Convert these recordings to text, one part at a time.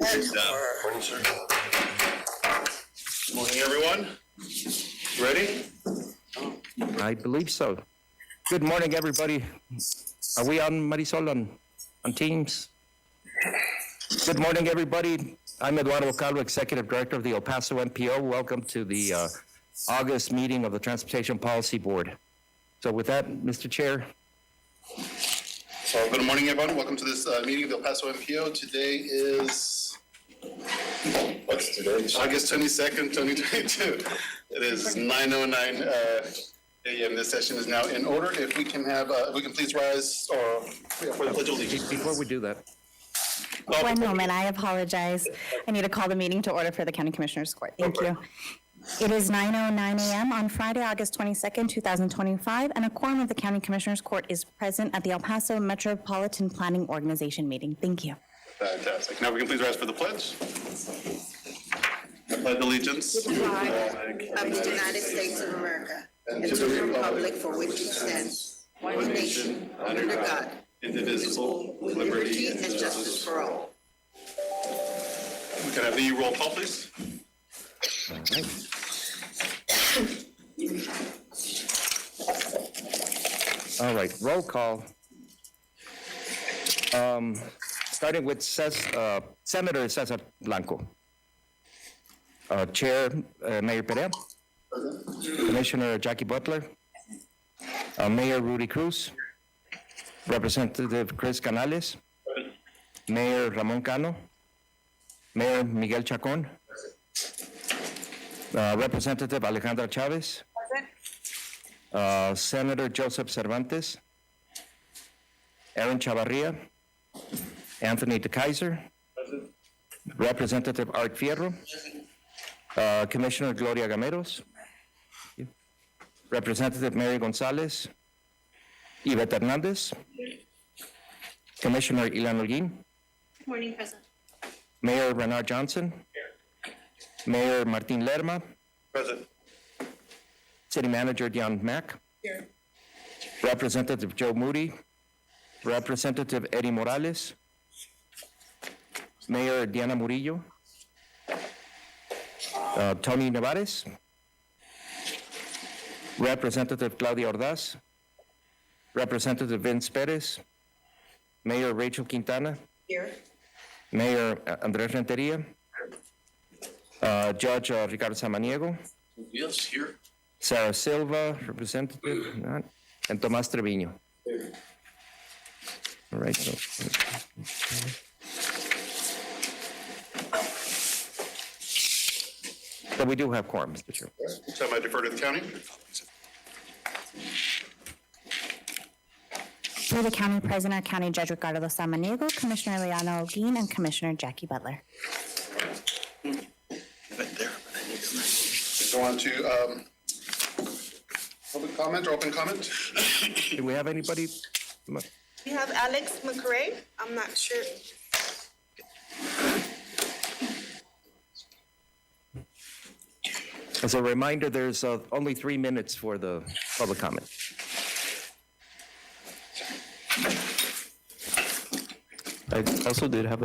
Morning, sir. Morning, everyone. Ready? I believe so. Good morning, everybody. Are we on Marisol on Teams? Good morning, everybody. I'm Eduardo Calvo, Executive Director of the El Paso MPO. Welcome to the August meeting of the Transportation Policy Board. So with that, Mr. Chair. So good morning, everyone. Welcome to this meeting of the El Paso MPO. Today is, what's today? August 22nd, 2022. It is 9:09 a.m. This session is now in order. If we can have, we can please rise or for the Pledge of Allegiance. Before we do that. One moment, I apologize. I need to call the meeting to order for the County Commissioners Court. Thank you. It is 9:09 a.m. on Friday, August 22nd, 2025, and a quorum of the County Commissioners Court is present at the El Paso Metropolitan Planning Organization meeting. Thank you. Fantastic. Now we can please rise for the pledge. I pledge allegiance to the flag of the United States of America and to the republic for which it stands, one nation, under God, indivisible, with liberty and justice for all. We can have the roll call, please. All right, roll call. Starting with Senator Cesar Blanco. Chair Mayor Perea. Commissioner Jackie Butler. Mayor Rudy Cruz. Representative Chris Canales. Mayor Ramon Cano. Mayor Miguel Chacon. Representative Alejandra Chavez. Senator Joseph Cervantes. Aaron Chavarria. Anthony DeKaiser. Representative Art Fierro. Commissioner Gloria Gameros. Representative Mary Gonzalez. Yvette Hernandez. Commissioner Ilan Holguin. Morning, President. Mayor Renard Johnson. Mayor Martin Lerma. Present. City Manager Dion Mack. Here. Representative Joe Moody. Representative Eddie Morales. Mayor Diana Murillo. Tony Nevares. Representative Claudia Ordaz. Representative Vince Perez. Mayor Rachel Quintana. Here. Mayor Andres Renteria. Judge Ricardo Samaniego. Yes, here. Sarah Silva, Representative, not, and Tomas Trevino. All right. So we do have quorum, Mr. Chair. So I defer to the county. For the County President, County Judge Ricardo Samaniego, Commissioner Leana Holguin, and Commissioner Jackie Butler. Go on to public comment or open comment. Do we have anybody? We have Alex McRae. I'm not sure. As a reminder, there's only 3 minutes for the public comment. I also did have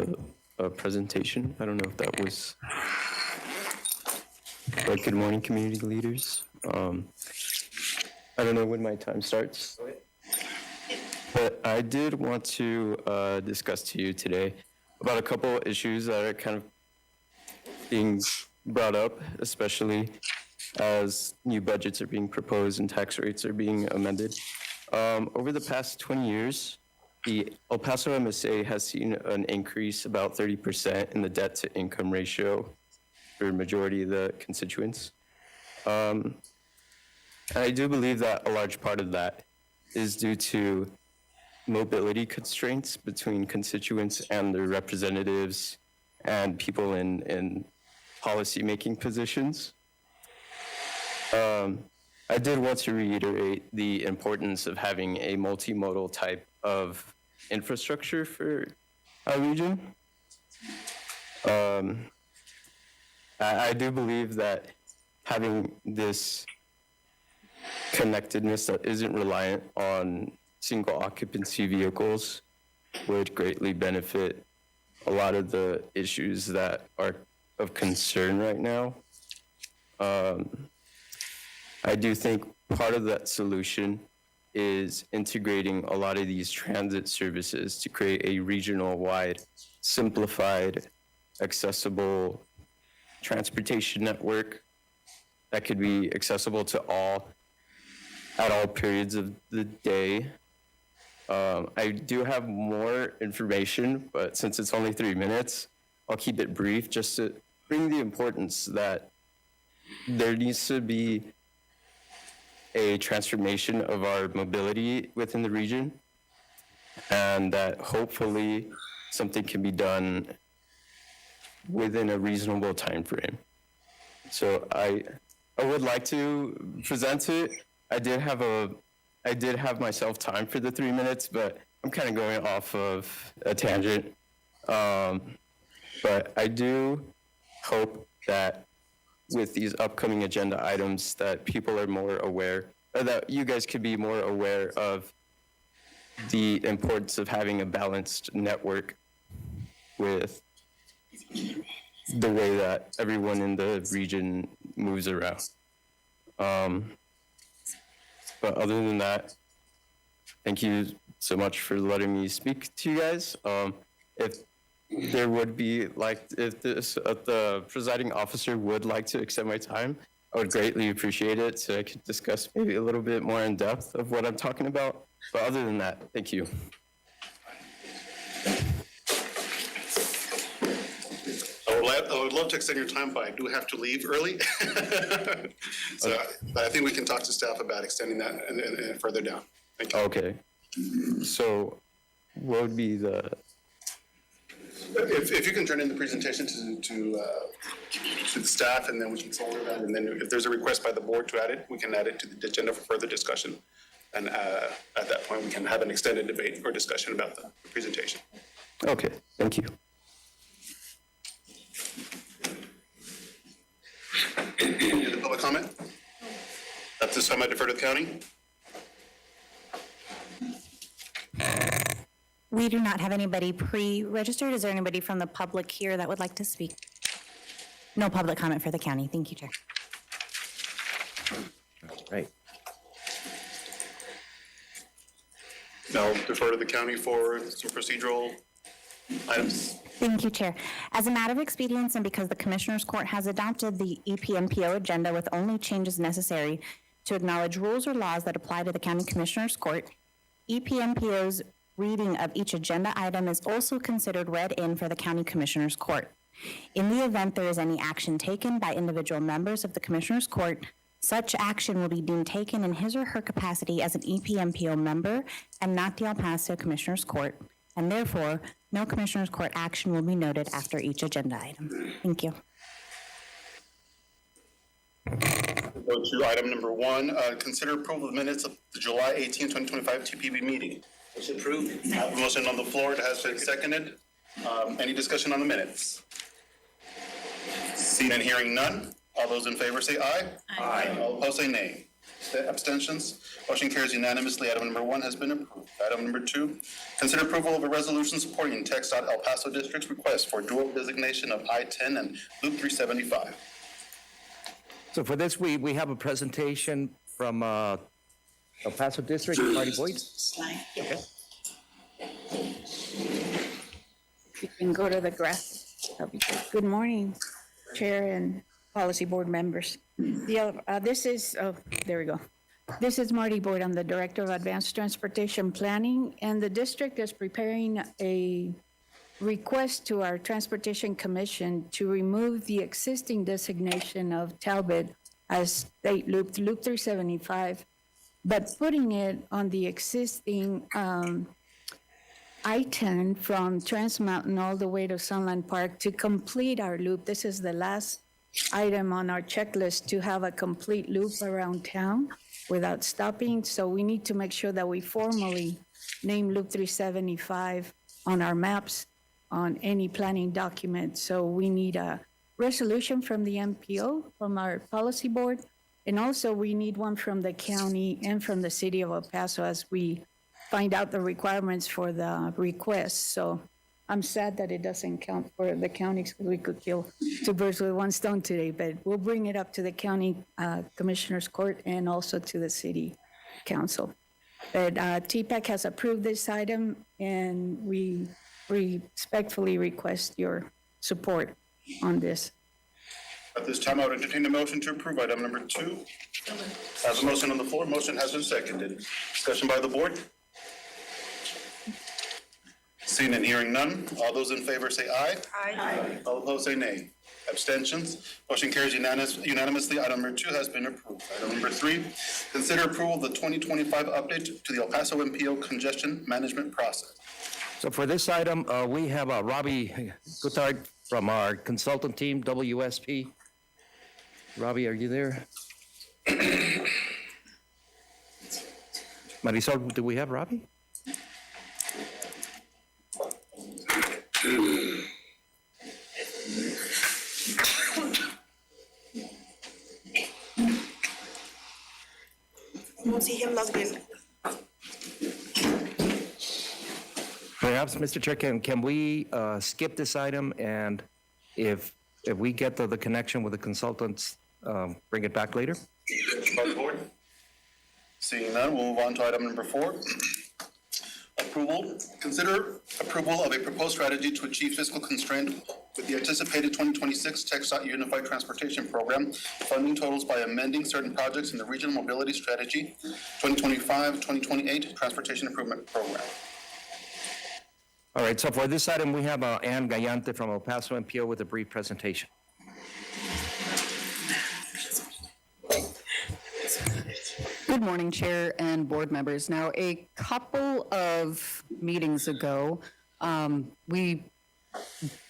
a presentation. I don't know if that was, but good morning, community leaders. I don't know when my time starts, but I did want to discuss to you today about a couple of issues that are kind of being brought up, especially as new budgets are being proposed and tax rates are being amended. Over the past 20 years, the El Paso MSA has seen an increase about 30% in the debt to income ratio for the majority of the constituents. I do believe that a large part of that is due to mobility constraints between constituents and their representatives and people in policy-making positions. I did want to reiterate the importance of having a multimodal type of infrastructure for our region. I do believe that having this connectedness that isn't reliant on single occupancy vehicles would greatly benefit a lot of the issues that are of concern right now. I do think part of that solution is integrating a lot of these transit services to create a regional-wide, simplified, accessible transportation network that could be accessible to all at all periods of the day. I do have more information, but since it's only 3 minutes, I'll keep it brief just to bring the importance that there needs to be a transformation of our mobility within the region, and that hopefully something can be done within a reasonable time frame. So I would like to present it. I did have myself time for the 3 minutes, but I'm kind of going off of a tangent. But I do hope that with these upcoming agenda items that people are more aware, or that you guys could be more aware of the importance of having a balanced network with the way that everyone in the region moves around. But other than that, thank you so much for letting me speak to you guys. If there would be if the presiding officer would like to extend my time, I would greatly appreciate it so I could discuss maybe a little bit more in depth of what I'm talking about. But other than that, thank you. I would love to extend your time, but I do have to leave early. So, but I think we can talk to staff about extending that and further down. Thank you. Okay. So what would be the... If you can turn in the presentation to the staff, and then we can forward that, and then if there's a request by the board to add it, we can add it to the agenda for further discussion. And at that point, we can have an extended debate or discussion about the presentation. Okay, thank you. Any other public comment? At this time, I defer to the county. We do not have anybody pre-registered. Is there anybody from the public here that would like to speak? No public comment for the county. Thank you, Chair. Right. I'll defer to the county for some procedural items. Thank you, Chair. As a matter of expedience and because the Commissioners Court has adopted the EPMPO agenda with only changes necessary to acknowledge rules or laws that apply to the County Commissioners Court, EPMPO's reading of each agenda item is also considered read in for the County Commissioners Court. In the event there is any action taken by individual members of the Commissioners Court, such action will be deemed taken in his or her capacity as an EPMPO member and not the El Paso Commissioners Court, and therefore, no Commissioners Court action will be noted after each agenda item. Thank you. Go to item number 1, consider approval of minutes of the July 18, 2025 TPB meeting. Motion approved. I have a motion on the floor. It has been seconded. Any discussion on the minutes? Seeing and hearing none. All those in favor say aye. Aye. All opposed say nay. Abstentions? Motion carries unanimously. Item number 1 has been approved. Item number 2, consider approval of a resolution supporting TxDOT El Paso District's request for dual designation of I-10 and Loop 375. So for this, we have a presentation from El Paso District, Marty Boyd. Okay. You can go to the graph. That'll be good. Good morning, Chair and Policy Board members. This is, there we go. This is Marty Boyd. I'm the Director of Advanced Transportation Planning, and the district is preparing a request to our Transportation Commission to remove the existing designation of Talbot as State Loop 375, but putting it on the existing I-10 from Trans Mountain all the way to Sunland Park to complete our loop. This is the last item on our checklist to have a complete loop around town without stopping. So we need to make sure that we formally name Loop 375 on our maps, on any planning document. So we need a resolution from the MPO, from our policy board, and also we need one from the county and from the city of El Paso as we find out the requirements for the request. So I'm sad that it doesn't count for the counties, because we could kill two birds with one stone today, but we'll bring it up to the county commissioners court and also to the city council. But TPAC has approved this item, and we respectfully request your support on this. At this time, I would entertain a motion to approve item number 2. I have a motion on the floor. Motion has been seconded. Discussion by the board? Seeing and hearing none, all those in favor say aye. Aye. All opposed say nay. Abstentions? Motion carries unanimously. Item number 2 has been approved. Item number 3, consider approval of the 2025 update to the El Paso MPO congestion management process. So for this item, we have Robbie Guttard from our consultant team, WSP. Robbie, are you there? Marisol, do we have Robbie? Won't see him logged in. Perhaps, Mr. Chair, can we skip this item, and if we get the connection with the consultants, bring it back later? By the board? Seeing none, we'll move on to item number 4. Consider approval of a proposed strategy to achieve fiscal constraint with the anticipated 2026 TxDOT Unified Transportation Program funding totals by amending certain projects in the Regional Mobility Strategy 2025-2028 Transportation Improvement Program. All right, so for this item, we have Ann Gallante from El Paso MPO with a brief presentation. Good morning, Chair and board members. Now, a couple of meetings ago, we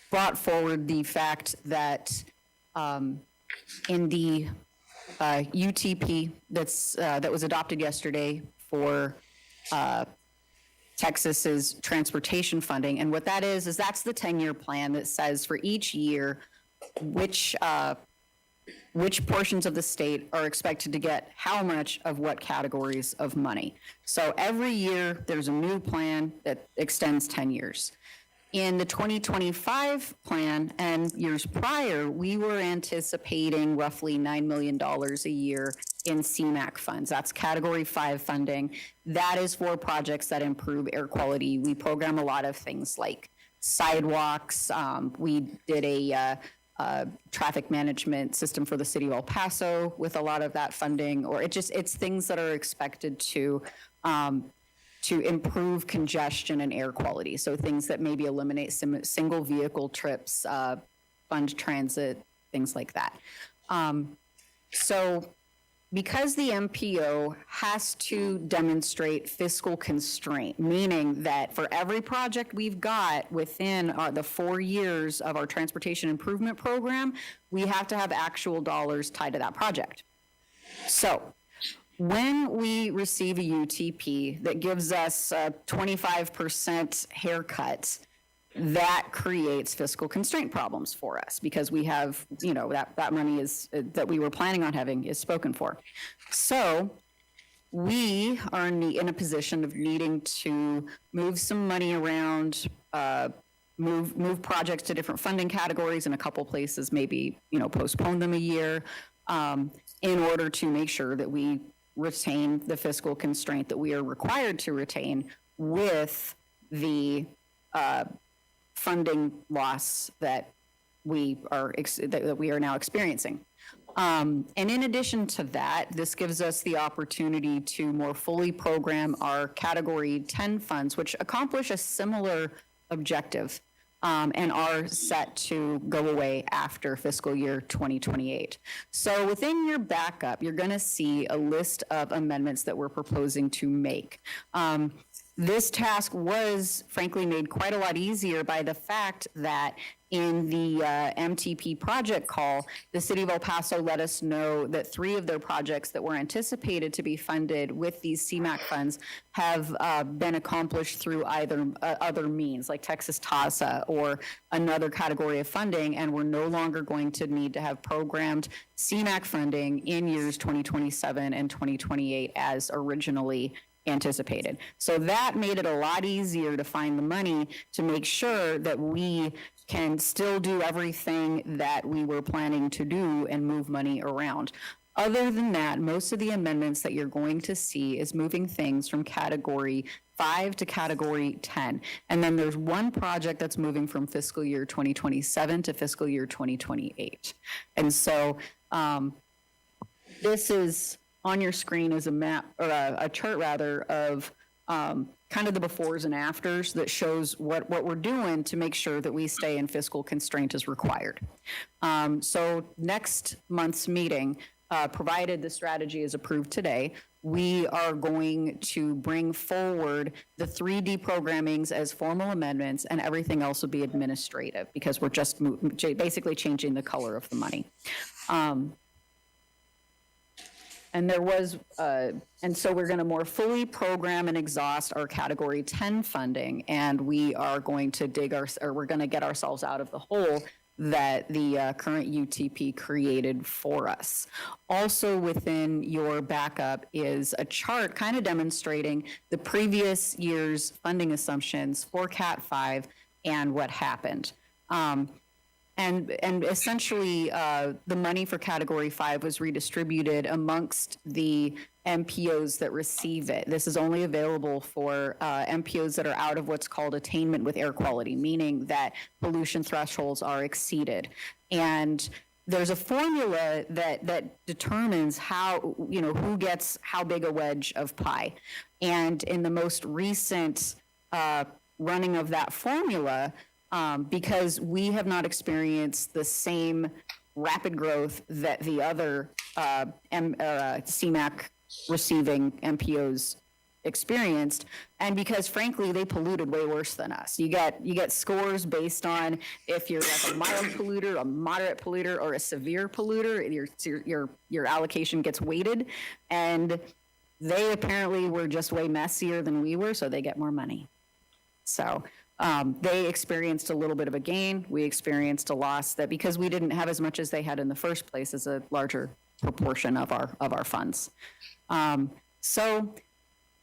brought forward the fact that in the UTP that was adopted yesterday for Texas's transportation funding, and what that is that's the 10-year plan that says for each year which portions of the state are expected to get how much of what categories of money. So every year, there's a new plan that extends 10 years. In the 2025 plan and years prior, we were anticipating roughly $9 million a year in CMAQ funds. That's Category 5 funding. That is for projects that improve air quality. We program a lot of things like sidewalks. We did a traffic management system for the city of El Paso with a lot of that funding, or it's things that are expected to improve congestion and air quality. So things that maybe eliminate single vehicle trips, fund transit, things like that. So because the MPO has to demonstrate fiscal constraint, meaning that for every project we've got within the 4 years of our transportation improvement program, we have to have actual dollars tied to that project. So when we receive a UTP that gives us a 25% haircut, that creates fiscal constraint problems for us because we have, that money is that we were planning on having is spoken for. So we are in a position of needing to move some money around, move projects to different funding categories in a couple places, maybe, postpone them a year, in order to make sure that we retain the fiscal constraint that we are required to retain with the funding loss that we are now experiencing. And in addition to that, this gives us the opportunity to more fully program our Category 10 funds, which accomplish a similar objective and are set to go away after fiscal year 2028. So within your backup, you're going to see a list of amendments that we're proposing to make. This task was, frankly, made quite a lot easier by the fact that in the MTP project call, the city of El Paso let us know that 3 of their projects that were anticipated to be funded with these CMAQ funds have been accomplished through either other means, like Texas TASA or another category of funding, and we're no longer going to need to have programmed CMAQ funding in years 2027 and 2028 as originally anticipated. So that made it a lot easier to find the money to make sure that we can still do everything that we were planning to do and move money around. Other than that, most of the amendments that you're going to see is moving things from category 5 to category 10. And then there's one project that's moving from fiscal year 2027 to fiscal year 2028. And so this is on your screen is a map, or a chart rather, of kind of the befores and afters that shows what we're doing to make sure that we stay in fiscal constraint as required. So next month's meeting, provided the strategy is approved today, we are going to bring forward the 3D programmings as formal amendments, and everything else will be administrative because we're just basically changing the color of the money. And there was, and so we're going to more fully program and exhaust our category 10 funding, and we are going to we're going to get ourselves out of the hole that the current UTP created for us. Also within your backup is a chart kind of demonstrating the previous year's funding assumptions for Cat 5 and what happened. And essentially, the money for Category 5 was redistributed amongst the MPOs that receive it. This is only available for MPOs that are out of what's called attainment with air quality, meaning that pollution thresholds are exceeded. And there's a formula that determines how, who gets how big a wedge of pie. And in the most recent running of that formula, because we have not experienced the same rapid growth that the other CMAQ receiving MPOs experienced, and because frankly they polluted way worse than us. You get scores based on if you're like a mild polluter, a moderate polluter, or a severe polluter. Your allocation gets weighted, and they apparently were just way messier than we were, so they get more money. So they experienced a little bit of a gain. We experienced a loss that because we didn't have as much as they had in the first place as a larger proportion of our funds. So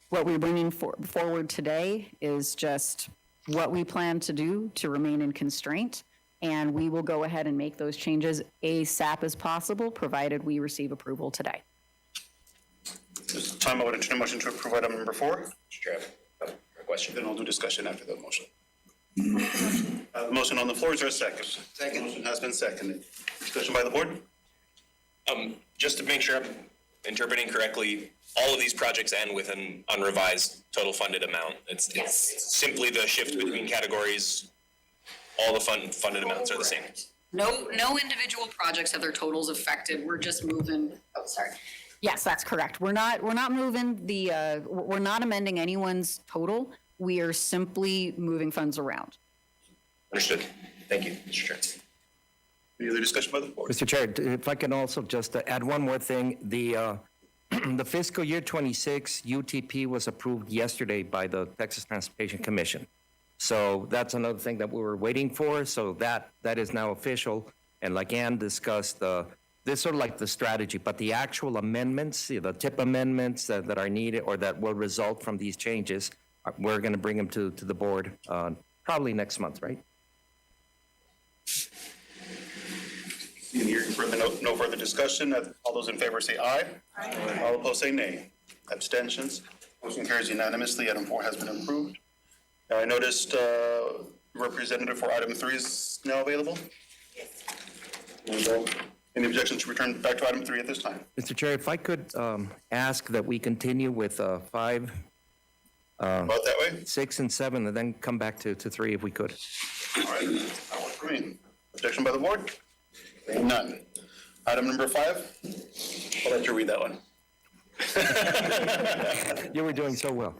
what we're bringing forward today is just what we plan to do to remain in constraint, and we will go ahead and make those changes ASAP as possible, provided we receive approval today. This time I would entertain a motion to approve item number 4. Mr. Chair, I have a question. Then we'll do discussion after the motion. Motion on the floor, is there a second? Second. Motion has been seconded. Discussion by the board? Just to make sure I'm interpreting correctly, all of these projects end with an unrevised total funded amount. It's simply the shift between categories. All the funded amounts are the same. No individual projects have their totals affected. We're just moving. Oh, sorry. Yes, that's correct. We're not moving we're not amending anyone's total. We are simply moving funds around. Understood. Thank you, Mr. Chair. Any other discussion by the board? Mr. Chair, if I can also just add one more thing. The fiscal year 26 UTP was approved yesterday by the Texas Transportation Commission. So that's another thing that we were waiting for. So that is now official. And like Ann discussed, this is sort of like the strategy, but the actual amendments, the tip amendments that are needed or that will result from these changes, we're going to bring them to the board probably next month, right? Hearing no further discussion. All those in favor say aye. Aye. All opposed say nay. Abstentions. Motion carries unanimously. Item 4 has been approved. I noticed representative for item 3 is now available. Yes. Any objections to return back to item 3 at this time? Mr. Chair, if I could ask that we continue with 5, About that way? 6, and 7, and then come back to 3 if we could. All right. That works for me. Objection by the board? None. Item number 5. I'll let you read that one. You were doing so well.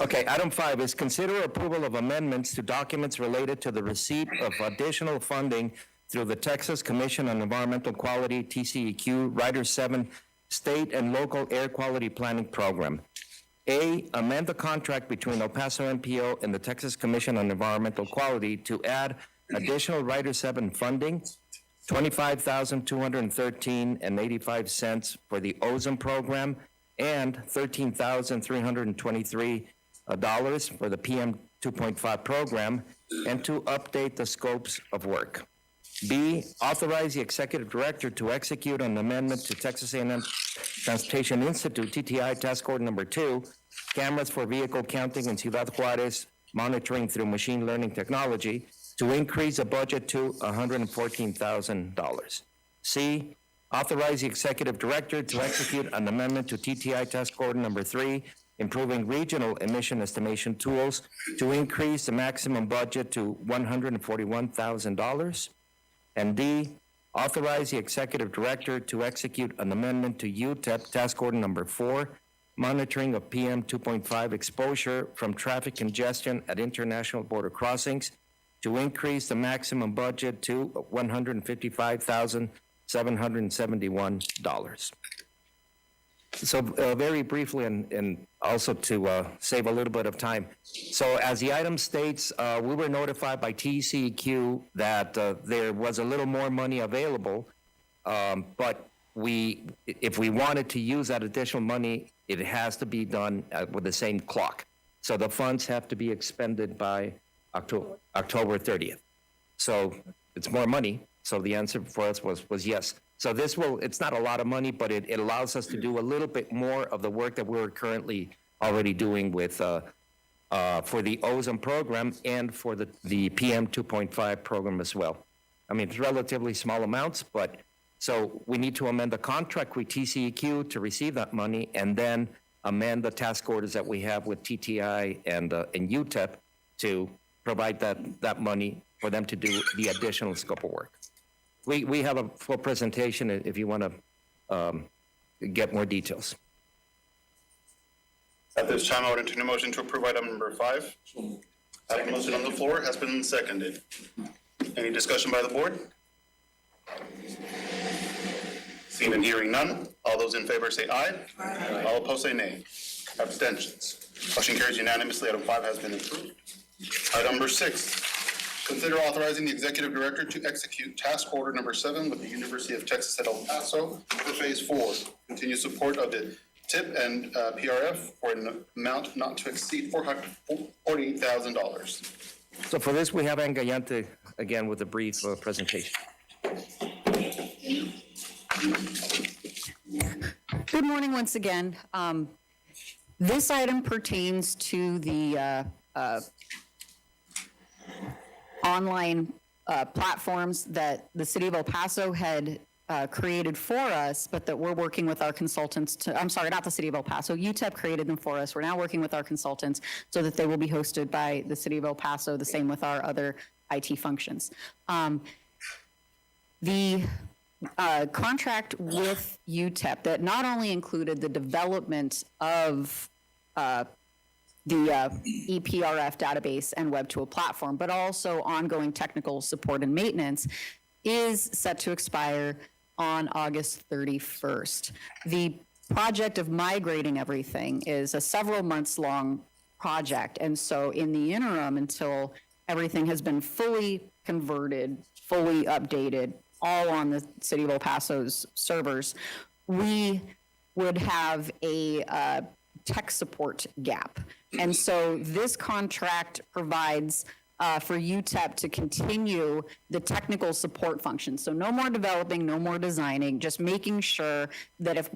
Okay, item 5 is consider approval of amendments to documents related to the receipt of additional funding through the Texas Commission on Environmental Quality, TCEQ, Rider 7 State and Local Air Quality Planning Program. A, amend the contract between El Paso MPO and the Texas Commission on Environmental Quality to add additional Rider 7 funding, $25,213.85 for the ozone program, and $13,323 for the PM 2.5 program, and to update the scopes of work. B, authorize the executive director to execute an amendment to Texas A&M Transportation Institute, TTI Task Order Number 2, cameras for vehicle counting in Ciudad Juarez, monitoring through machine learning technology, to increase the budget to $114,000. C, authorize the executive director to execute an amendment to TTI Task Order Number 3, improving regional emission estimation tools, to increase the maximum budget to $141,000. And D, authorize the executive director to execute an amendment to UTEP Task Order Number 4, monitoring of PM 2.5 exposure from traffic congestion at international border crossings, to increase the maximum budget to $155,771. So very briefly, and also to save a little bit of time. So as the item states, we were notified by TCEQ that there was a little more money available, but if we wanted to use that additional money, it has to be done with the same clock. So the funds have to be expended by October 30th. So it's more money. So the answer for us was yes. So it's not a lot of money, but it allows us to do a little bit more of the work that we're currently already doing with for the ozone program and for the PM 2.5 program as well. I mean, it's relatively small amounts, but so we need to amend the contract with TCEQ to receive that money, and then amend the task orders that we have with TTI and UTEP to provide that money for them to do the additional scope of work. We have a full presentation if you want to get more details. At this time, I would entertain a motion to approve item number 5. I have a motion on the floor, has been seconded. Any discussion by the board? Seeing and hearing none, all those in favor say aye. Aye. All opposed say nay. Abstentions. Motion carries unanimously. Item 5 has been approved. Item number 6. Consider authorizing the executive director to execute task order number 7 with the University of Texas at El Paso for phase 4, continued support of the TIP and PRF for an amount not to exceed $48,000. So for this, we have Angayante again with a brief presentation. Good morning once again. This item pertains to the online platforms that the city of El Paso had created for us, but that we're working with our consultants to, I'm sorry, not the city of El Paso, UTEP created them for us. We're now working with our consultants so that they will be hosted by the city of El Paso, the same with our other IT functions. The contract with UTEP that not only included the development of the EPRF database and web tool platform, but also ongoing technical support and maintenance, is set to expire on August 31st. The project of migrating everything is a several months long project. And so in the interim, until everything has been fully converted, fully updated, all on the city of El Paso's servers, we would have a tech support gap. And so this contract provides for UTEP to continue the technical support function. So no more developing, no more designing, just making sure that if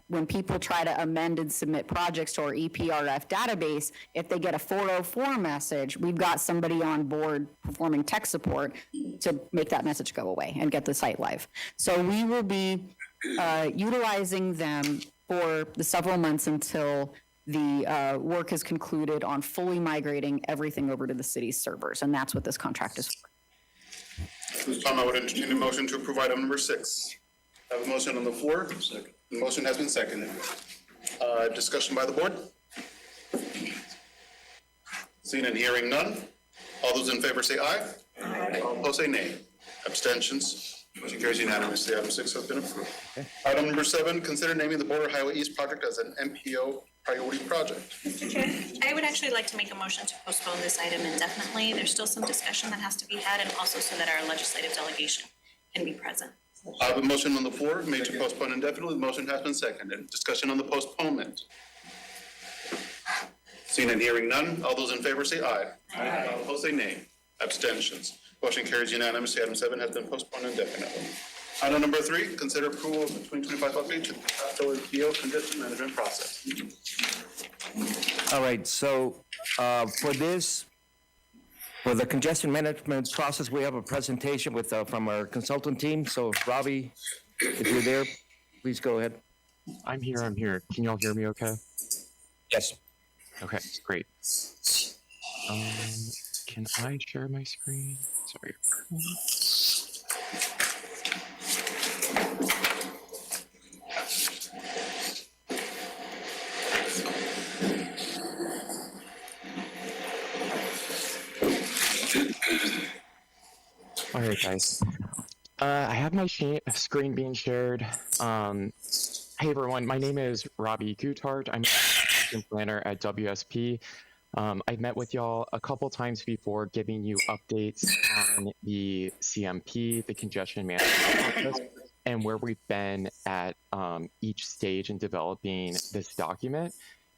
when people try to amend and submit projects to our EPRF database, if they get a 404 message, we've got somebody on board performing tech support to make that message go away and get the site live. So we will be utilizing them for the several months until the work is concluded on fully migrating everything over to the city's servers, and that's what this contract is for. At this time, I would entertain a motion to approve item number 6. I have a motion on the floor. Second. The motion has been seconded. Discussion by the board? Seeing and hearing none, all those in favor say aye. Aye. All opposed say nay. Abstentions? Motion carries unanimously. Item 6 has been approved. Okay. Item number 7, consider naming the Border Highway East project as an MPO priority project. Mr. Chair, I would actually like to make a motion to postpone this item indefinitely. There's still some discussion that has to be had, and also so that our legislative delegation can be present. I have a motion on the floor made to postpone indefinitely. The motion has been seconded. Discussion on the postponement. Seeing and hearing none, all those in favor say aye. Aye. All opposed say nay. Abstentions. Motion carries unanimously. Item 7 has been postponed indefinitely. Item number 3, consider approval of the 2025 update to the Paso MPO congestion management process. All right, so for the congestion management process, we have a presentation with from our consultant team. So Robbie, if you're there, please go ahead. I'm here. Can y'all hear me okay? Yes. Okay, great. Can I share my screen? Sorry. All right, guys. I have my screen being shared. Hey, everyone. My name is Robbie Guthart. I'm a planner at WSP. I've met with y'all a couple times before giving you updates on the CMP, the congestion management process, and where we've been at each stage in developing this document.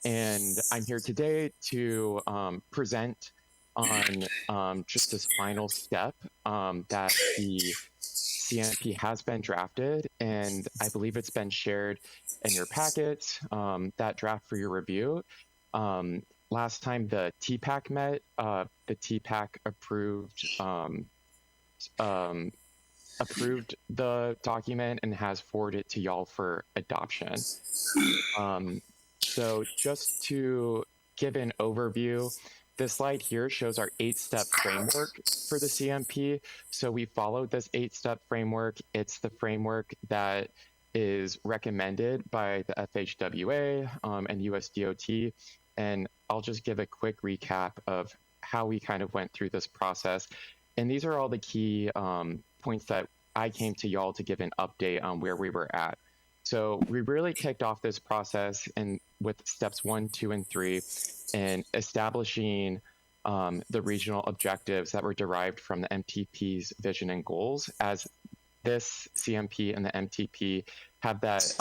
And I'm here today to present on just this final step that the CMP has been drafted, and I believe it's been shared in your packets, that draft for your review. Last time the TPAC met, the TPAC approved the document and has forwarded it to y'all for adoption. So just to give an overview, this slide here shows our 8-step framework for the CMP. So we followed this 8-step framework. It's the framework that is recommended by the FHWA and USDOT. And I'll just give a quick recap of how we kind of went through this process. And these are all the key points that I came to y'all to give an update on where we were at. So we really kicked off this process and with steps 1, 2, and 3 in establishing the regional objectives that were derived from the MTP's vision and goals, as this CMP and the MTP have that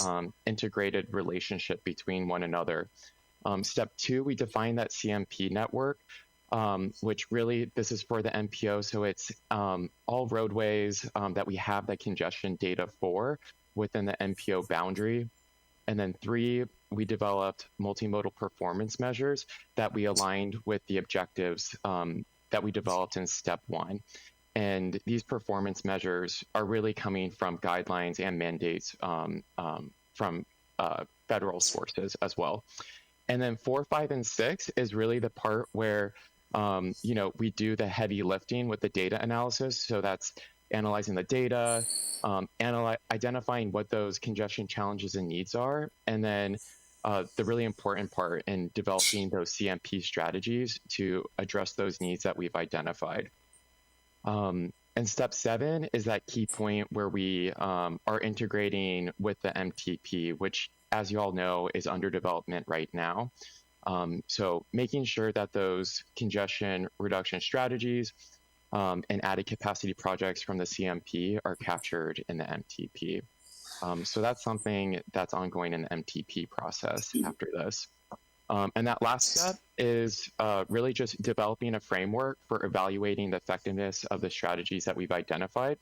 integrated relationship between one another. Step 2, we define that CMP network, which really, this is for the MPO, so it's all roadways that we have the congestion data for within the MPO boundary. And then 3, we developed multimodal performance measures that we aligned with the objectives that we developed in step 1. And these performance measures are really coming from guidelines and mandates from federal sources as well. And then 4, 5, and 6 is really the part where we do the heavy lifting with the data analysis. So that's analyzing the data, identifying what those congestion challenges and needs are, and then the really important part in developing those CMP strategies to address those needs that we've identified. And step 7 is that key point where we are integrating with the MTP, which, as you all know, is under development right now. So making sure that those congestion reduction strategies and added capacity projects from the CMP are captured in the MTP. So that's something that's ongoing in the MTP process after this. And that last step is really just developing a framework for evaluating the effectiveness of the strategies that we've identified,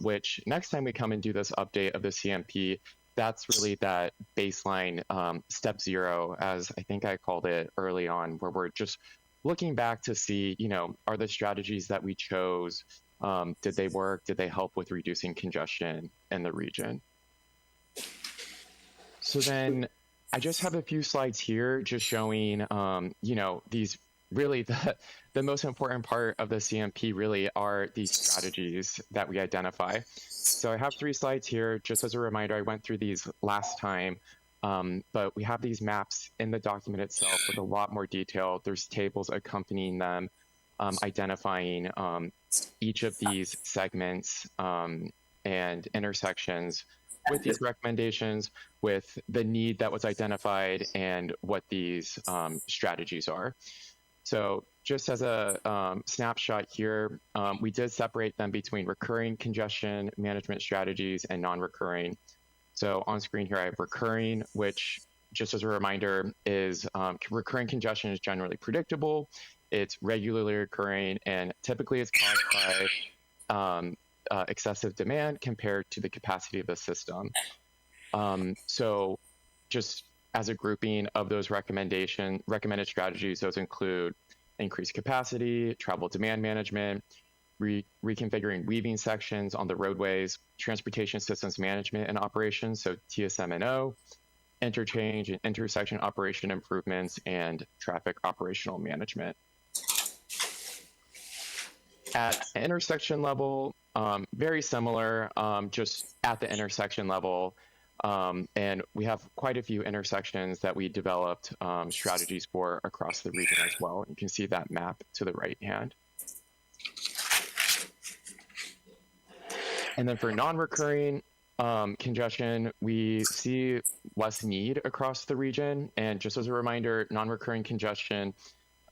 which next time we come and do this update of the CMP, that's really that baseline step 0, as I think I called it early on, where we're just looking back to see, are the strategies that we chose, did they work? Did they help with reducing congestion in the region? So then I just have a few slides here just showing, these really the most important part of the CMP really are these strategies that we identify. So I have 3 slides here. Just as a reminder, I went through these last time, but we have these maps in the document itself with a lot more detail. There's tables accompanying them, identifying each of these segments and intersections with these recommendations, with the need that was identified and what these strategies are. So just as a snapshot here, we did separate them between recurring congestion management strategies and non-recurring. So on screen here, I have recurring, which just as a reminder is recurring congestion is generally predictable. It's regularly occurring and typically it's caused by excessive demand compared to the capacity of the system. So just as a grouping of those recommended strategies, those include increased capacity, travel demand management, reconfiguring weaving sections on the roadways, transportation systems management and operations, so TSM&O, interchange and intersection operation improvements, and traffic operational management. At the intersection level, very similar, just at the intersection level. And we have quite a few intersections that we developed strategies for across the region as well. You can see that map to the right hand. And then for non-recurring congestion, we see less need across the region. And just as a reminder, non-recurring congestion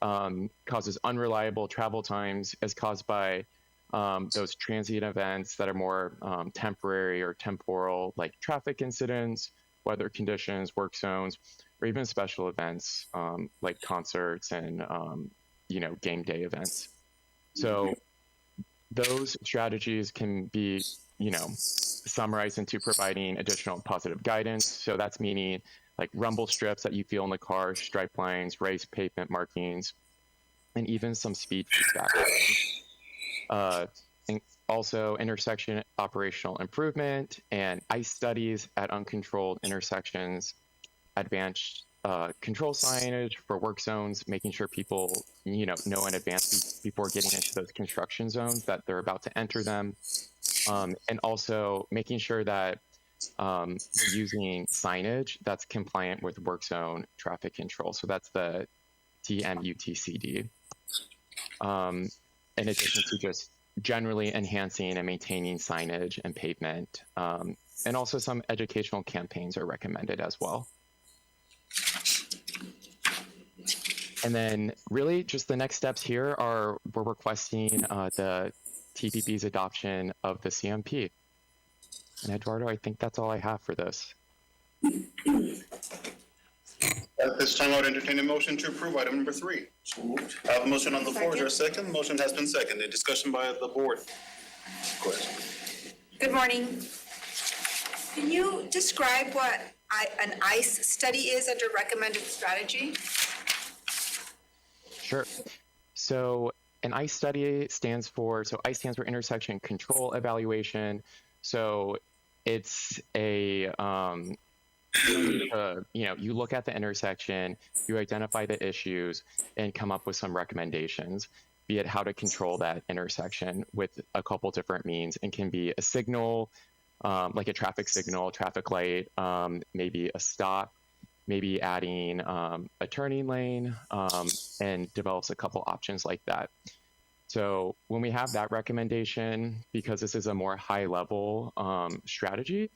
causes unreliable travel times as caused by those transient events that are more temporary or temporal, like traffic incidents, weather conditions, work zones, or even special events like concerts and game day events. So those strategies can be summarized into providing additional positive guidance. So that's meaning like rumble strips that you feel in the car, stripe lines, raised pavement markings, and even some speed feedback. And also intersection operational improvement and ICE studies at uncontrolled intersections, advanced control signage for work zones, making sure people know in advance before getting into those construction zones that they're about to enter them, and also making sure that we're using signage that's compliant with work zone traffic control. So that's the TMUTCD. In addition to just generally enhancing and maintaining signage and pavement, and also some educational campaigns are recommended as well. And then really just the next steps here are we're requesting the TPP's adoption of the CMP. And Eduardo, I think that's all I have for this. At this time, I would entertain a motion to approve item number 3. So moved. I have a motion on the floor. Is there a second? The motion has been seconded. Discussion by the board. Go ahead. Good morning. Can you describe what an ICE study is under recommended strategy? Sure. So an ICE study stands for, ICE stands for Intersection Control Evaluation. So it's a, you look at the intersection, you identify the issues, and come up with some recommendations, be it how to control that intersection with a couple different means. It can be a signal, like a traffic signal, traffic light, maybe a stop, maybe adding a turning lane, and develops a couple options like that. So when we have that recommendation, because this is a more high level strategy,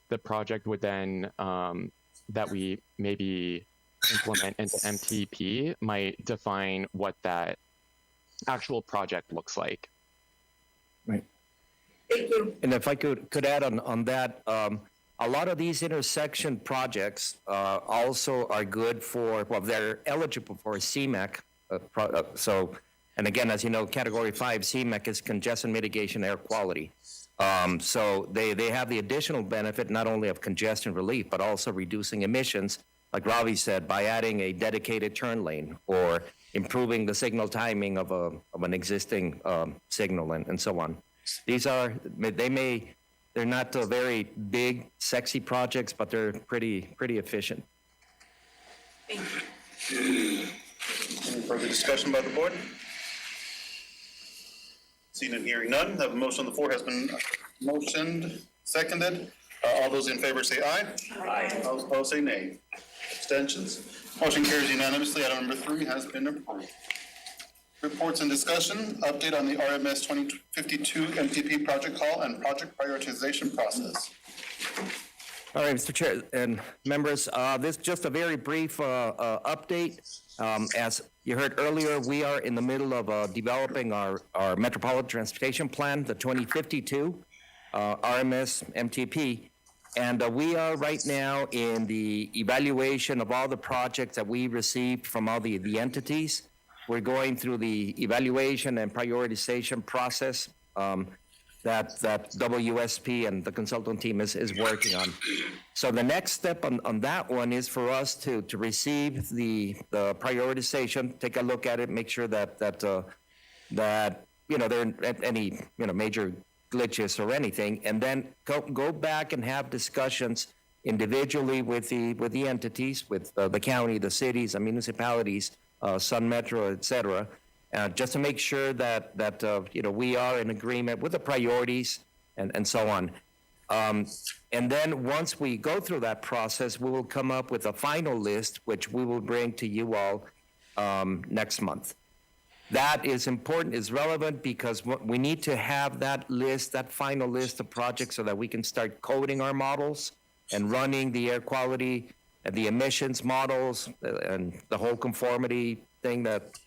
the project would then, that we maybe implement into MTP might define what that actual project looks like. Right. Thank you. And if I could add on that, a lot of these intersection projects also are good for, well, they're eligible for CMAQ. So, and again, as you know, Category 5 CMAQ is congestion mitigation air quality. So they have the additional benefit not only of congestion relief, but also reducing emissions, like Ravi said, by adding a dedicated turn lane or improving the signal timing of an existing signal and so on. These are, they're not very big, sexy projects, but they're pretty efficient. Thank you. Any further discussion by the board? Seeing and hearing none, the motion on the floor has been motioned, seconded. All those in favor say aye. Aye. All opposed say nay. Abstentions? Motion carries unanimously. Item number 3 has been approved. Reports and discussion, update on the RMS 2052 MTP project call and project prioritization process. All right, Mr. Chair and members, this is just a very brief update. As you heard earlier, we are in the middle of developing our Metropolitan Transportation Plan, the 2052 RMS MTP. And we are right now in the evaluation of all the projects that we received from all the entities. We're going through the evaluation and prioritization process that WSP and the consultant team is working on. So the next step on that one is for us to receive the prioritization, take a look at it, make sure that there aren't any major glitches or anything, and then go back and have discussions individually with the entities, with the county, the cities, the municipalities, Sun Metro, et cetera, just to make sure that we are in agreement with the priorities and so on. And then once we go through that process, we will come up with a final list, which we will bring to you all next month. That is important, is relevant, because we need to have that list, that final list of projects, so that we can start coding our models and running the air quality and the emissions models and the whole conformity thing that,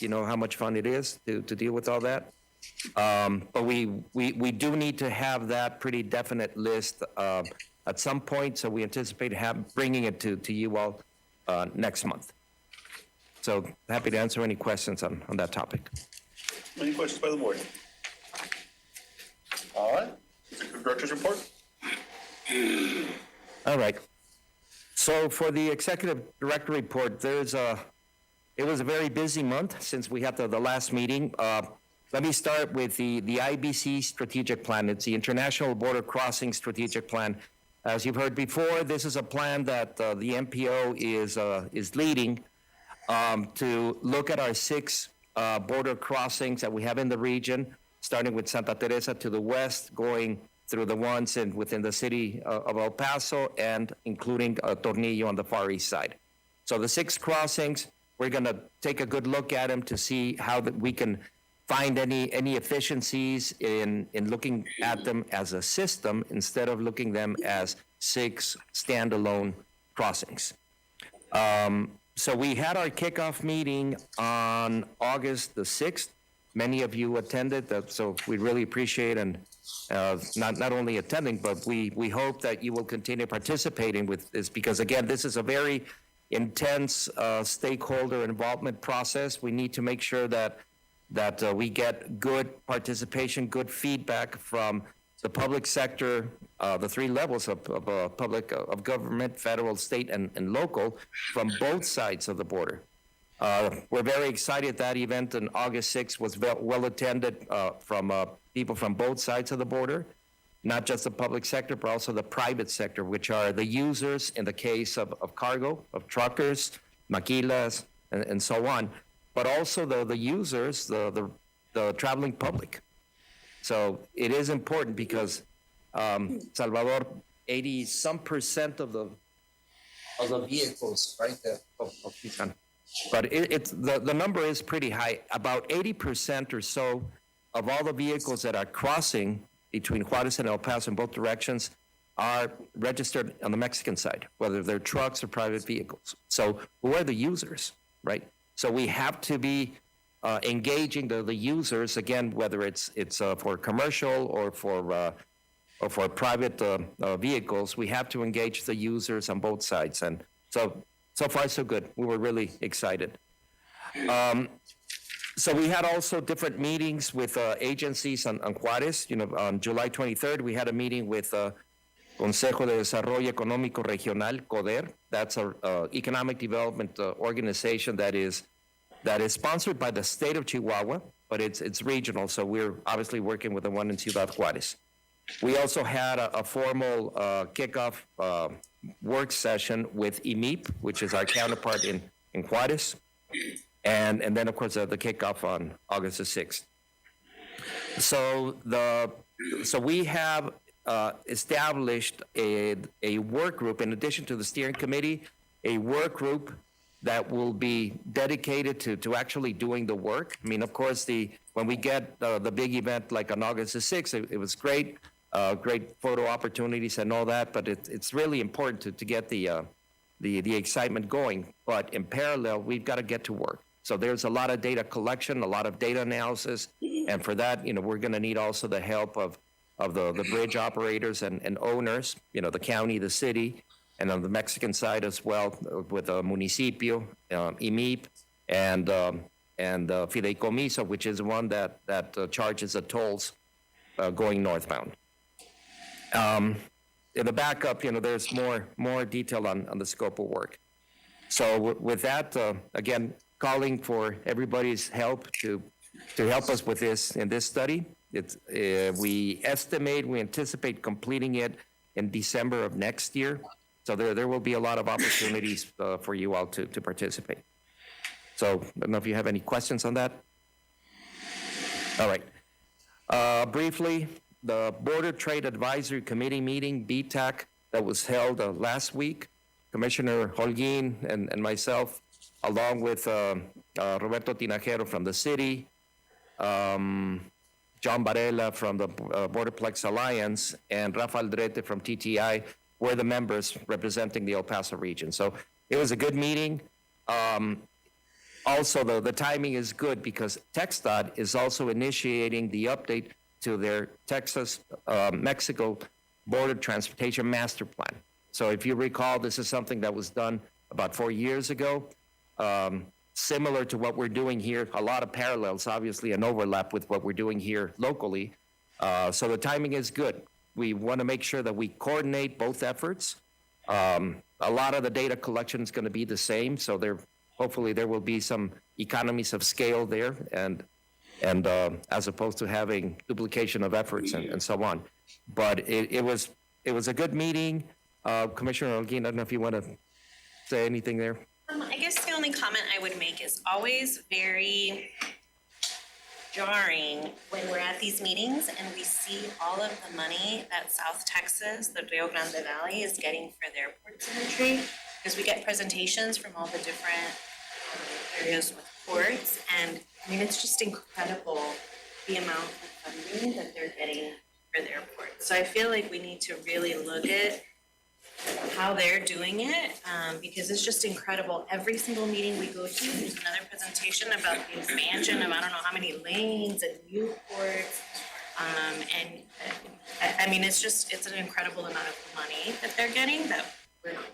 how much fun it is to deal with all that. But we do need to have that pretty definite list at some point, so we anticipate bringing it to you all next month. So happy to answer any questions on that topic. Any questions by the board? All right, Director's report. All right. So for the executive director report, it was a very busy month since we had the last meeting. Let me start with the IBC strategic plan. It's the International Border Crossing Strategic Plan. As you've heard before, this is a plan that the MPO is leading to look at our 6 border crossings that we have in the region, starting with Santa Teresa to the west, going through the ones within the city of El Paso, and including Tornillo on the far east side. So the 6 crossings, we're going to take a good look at them to see how that we can find any efficiencies in looking at them as a system instead of looking them as 6 standalone crossings. So we had our kickoff meeting on August the 6th. Many of you attended, so we really appreciate and not only attending, but we hope that you will continue participating with this, because again, this is a very intense stakeholder involvement process. We need to make sure that we get good participation, good feedback from the public sector, the 3 levels of of government, federal, state, and local, from both sides of the border. We're very excited that event on August 6th was well attended from people from both sides of the border, not just the public sector, but also the private sector, which are the users in the case of cargo, of truckers, maquilas, and so on, but also the users, the traveling public. So it is important because Salvador, 80% of the vehicles, right there. But the number is pretty high. About 80% or so of all the vehicles that are crossing between Juarez and El Paso in both directions are registered on the Mexican side, whether they're trucks or private vehicles. So who are the users, right? So we have to be engaging the users, again, whether it's for commercial or for private vehicles. We have to engage the users on both sides, and so far so good. We were really excited. So we had also different meetings with agencies on Juarez. On July 23rd, we had a meeting with Consejo de Desarrollo Económico Regional, CODER. That's an economic development organization that is sponsored by the state of Chihuahua, but it's regional, so we're obviously working with the one in Ciudad Juarez. We also had a formal kickoff work session with IMIP, which is our counterpart in Juarez, and then, of course, the kickoff on August the 6th. So we have established a work group, in addition to the steering committee, a work group that will be dedicated to actually doing the work. I mean, of course, when we get the big event like on August the 6th, it was great. great photo opportunities and all that, but it's really important to get the excitement going. But in parallel, we've got to get to work. So there's a lot of data collection, a lot of data analysis, and for that, we're going to need also the help of the bridge operators and owners, the county, the city, and on the Mexican side as well with the municipio, IMIP, and Fideicomiso, which is one that charges the tolls going northbound. In the backup, there's more detail on the scope of work. So with that, again, calling for everybody's help to help us with this in this study. We anticipate completing it in December of next year. So there will be a lot of opportunities for you all to participate. So I don't know if you have any questions on that. All right. Briefly, the Border Trade Advisory Committee meeting, BTAC, that was held last week, Commissioner Holguin and myself, along with Roberto Tinajero from the city, John Varela from the Borderplex Alliance, and Rafa Aldrete from TTI were the members representing the El Paso region. So it was a good meeting. Also, the timing is good because TxDOT is also initiating the update to their Texas-Mexico Border Transportation Master Plan. So if you recall, this is something that was done about 4 years ago, similar to what we're doing here, a lot of parallels, obviously, and overlap with what we're doing here locally. So the timing is good. We want to make sure that we coordinate both efforts. A lot of the data collection is going to be the same, so hopefully there will be some economies of scale there, and as opposed to having duplication of efforts and so on. But it was a good meeting. Commissioner Holguin, I don't know if you want to say anything there. I guess the only comment I would make is always very jarring when we're at these meetings and we see all of the money that South Texas, the Rio Grande Valley, is getting for their port symmetry, because we get presentations from all the different areas with ports, and I mean, it's just incredible the amount of funding that they're getting for their ports. So I feel like we need to really look at how they're doing it, because it's just incredible. Every single meeting we go to, there's another presentation about the expansion of I don't know how many lanes and new ports. And I mean, it's an incredible amount of money that they're getting that we're not.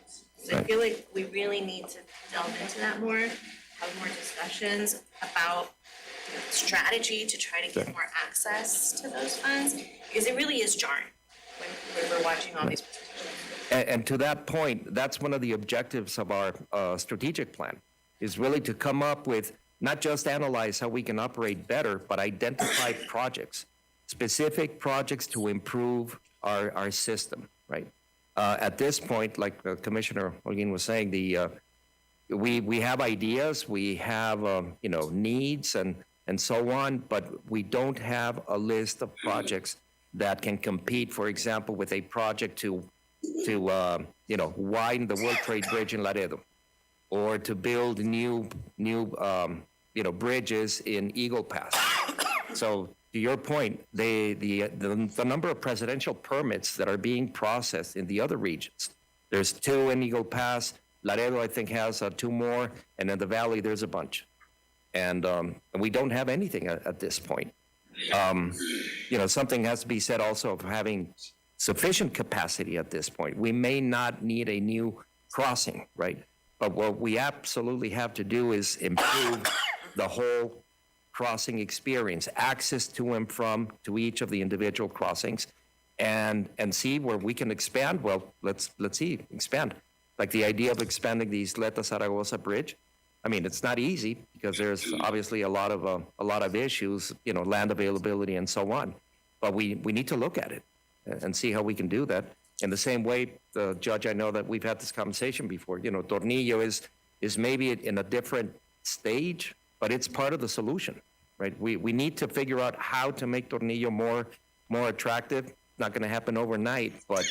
So I feel like we really need to delve into that more, have more discussions about strategy to try to get more access to those funds, because it really is jarring when we're watching all these presentations. And to that point, that's one of the objectives of our strategic plan, is really to come up with, not just analyze how we can operate better, but identify projects, specific projects to improve our system, right? At this point, like Commissioner Holguin was saying, we have ideas, we have needs and so on, but we don't have a list of projects that can compete, for example, with a project to widen the World Trade Bridge in Laredo, or to build new bridges in Eagle Pass. So to your point, the number of presidential permits that are being processed in the other regions, there's 2 in Eagle Pass. Laredo, I think, has 2 more, and in the Valley, there's a bunch. And we don't have anything at this point. Something has to be said also of having sufficient capacity at this point. We may not need a new crossing, right? But what we absolutely have to do is improve the whole crossing experience, access to and from to each of the individual crossings, and see where we can expand. Well, let's expand. Like the idea of expanding the Isleta Zaragoza Bridge. I mean, it's not easy because there's obviously a lot of issues, land availability and so on. But we need to look at it and see how we can do that. In the same way, Judge, I know that we've had this conversation before. Tornillo is maybe in a different stage, but it's part of the solution, right? We need to figure out how to make Tornillo more attractive. Not going to happen overnight, but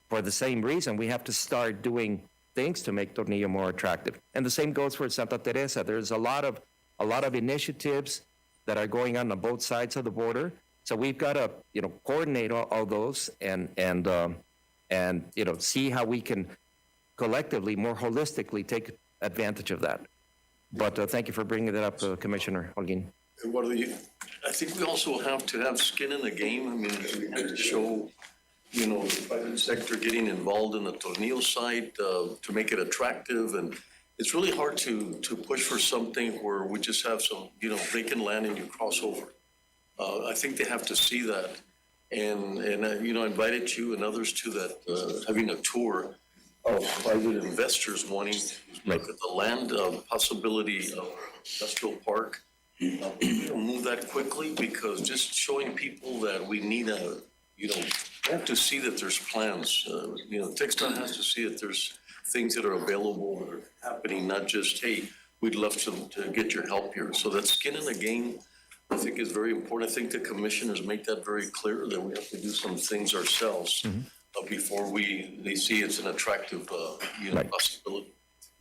for the same reason, we have to start doing things to make Tornillo more attractive. And the same goes for Santa Teresa. There's a lot of initiatives that are going on both sides of the border. So we've got to, coordinate all those and see how we can collectively, more holistically take advantage of that. But thank you for bringing that up, Commissioner Holguin. I think we also have to have skin in the game. I mean, we have to show, the private sector getting involved in the Tornillo site to make it attractive. And it's really hard to push for something where we just have some, vacant land and you cross over. I think they have to see that. And I invited you and others to that, having a tour of private investors wanting to look at the land possibility of industrial park. Move that quickly, because just showing people that we need we have to see that there's plans. TXDOT has to see that there's things that are available that are happening, not just, hey, we'd love to get your help here. So that skin in the game, I think, is very important. I think the commissioners make that very clear, that we have to do some things ourselves before they see it's an attractive possibility.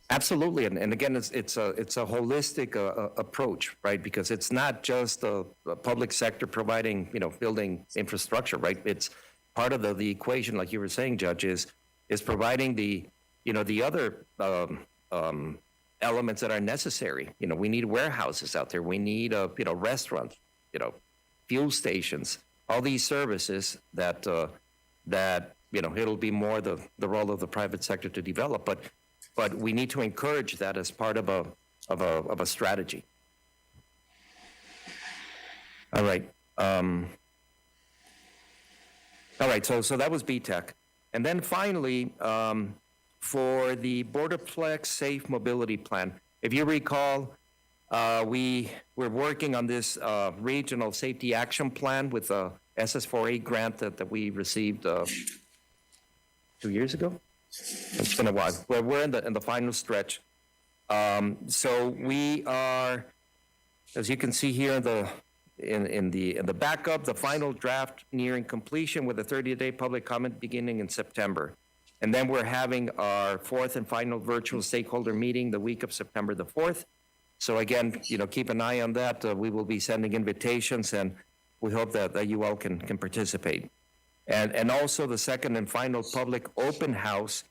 Absolutely, and again, it's a holistic approach, right? Because it's not just a public sector providing, building infrastructure, right? It's part of the equation, like you were saying, Judge, is providing the other elements that are necessary. We need warehouses out there. We need restaurants, fuel stations, all these services that it'll be more the role of the private sector to develop, but we need to encourage that as part of a strategy. All right. So that was BTEC. And then finally, for the Borderplex Safe Mobility Plan, if you recall, we're working on this regional safety action plan with a SS4A grant that we received 2 years ago. It's been a while. We're in the final stretch. So we are, as you can see here in the backup, the final draft nearing completion with a 30-day public comment beginning in September. And then we're having our fourth and final virtual stakeholder meeting the week of September the 4th. So again, keep an eye on that. We will be sending invitations, and we hope that you all can participate. And also the second and final public open house,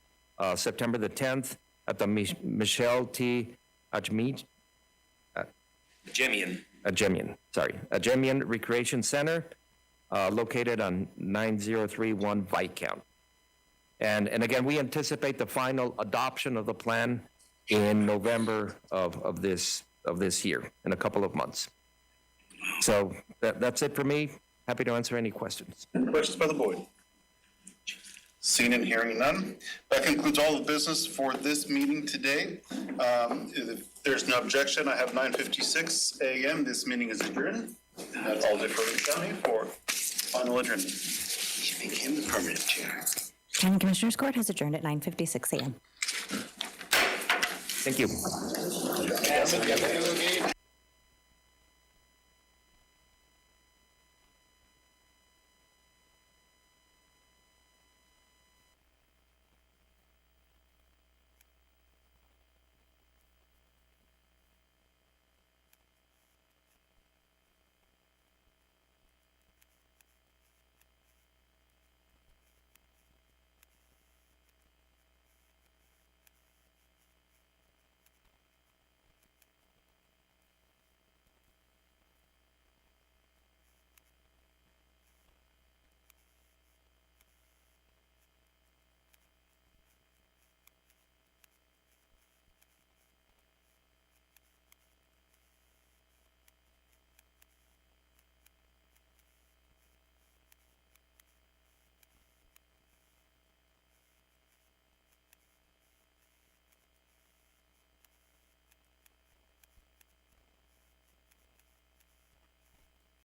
September the 10th at the Michelle T. Ajemian Recreation Center, located on 9031 Viscount. And again, we anticipate the final adoption of the plan in November of this year, in a couple of months. So that's it for me. Happy to answer any questions. Any questions by the board? Seeing and hearing none. That concludes all the business for this meeting today. If there's no objection, I have 9:56 a.m. This meeting is adjourned. That's all DeForest County for final adjournment. She became the permanent chair. County Commissioners Court has adjourned at 9:56 a.m. Thank you.